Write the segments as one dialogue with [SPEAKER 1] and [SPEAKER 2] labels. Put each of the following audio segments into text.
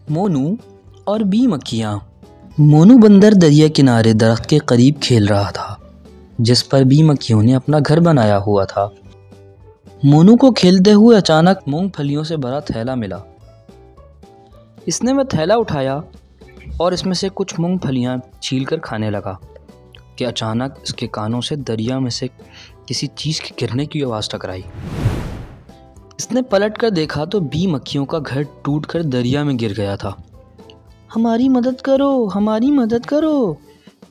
[SPEAKER 1] मोनू और बी मक्खियाँ। मोनू बंदर दरिया किनारे दरख्त के करीब खेल रहा था जिस पर बी मक्खियों ने अपना घर बनाया हुआ था। मोनू को खेलते हुए अचानक मूंगफलियों से भरा थैला मिला। इसने वह थैला उठाया और इसमें से कुछ मूंगफलियाँ छीलकर खाने लगा कि अचानक इसके कानों से दरिया में से किसी चीज़ के गिरने की आवाज़ टकराई। इसने पलट कर देखा तो बी मक्खियों का घर टूटकर दरिया में गिर गया था। हमारी मदद करो, हमारी मदद करो।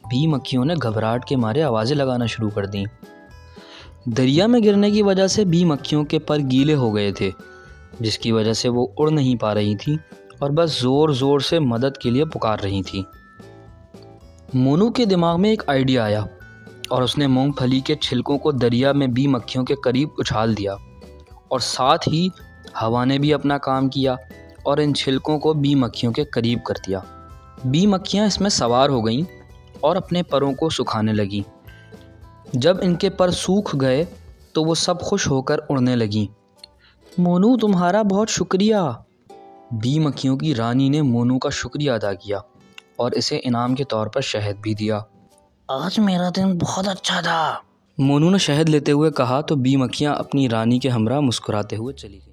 [SPEAKER 1] बी मक्खियों ने घबराहट के मारे आवाज़ें लगाना शुरू कर दी। दरिया में गिरने की वजह से बी मक्खियों के पर गीले हो गए थे जिसकी वजह से वो उड़ नहीं पा रही थी और बस ज़ोर ज़ोर से मदद के लिए पुकार रही थी। मोनू के दिमाग में एक आइडिया आया और उसने मूंगफली के छिलकों को दरिया में बी मक्खियों के करीब उछाल दिया और साथ ही हवा ने भी अपना काम किया और इन छिलकों को बी मक्खियों के करीब कर दिया। बी मक्खियाँ इसमें सवार हो गईं और अपने परों को सुखाने लगीं। जब इनके पर सूख गए तो वो सब खुश होकर उड़ने लगीं। मोनू तुम्हारा बहुत शुक्रिया। बी मक्खियों की रानी ने मोनू का शुक्रिया अदा किया और इसे इनाम के तौर पर शहद भी दिया।
[SPEAKER 2] आज मेरा दिन बहुत अच्छा था।
[SPEAKER 1] मोनू ने शहद लेते हुए कहा तो बी मक्खियाँ अपनी रानी के हमरा मुस्कुराते हुए चली गईं।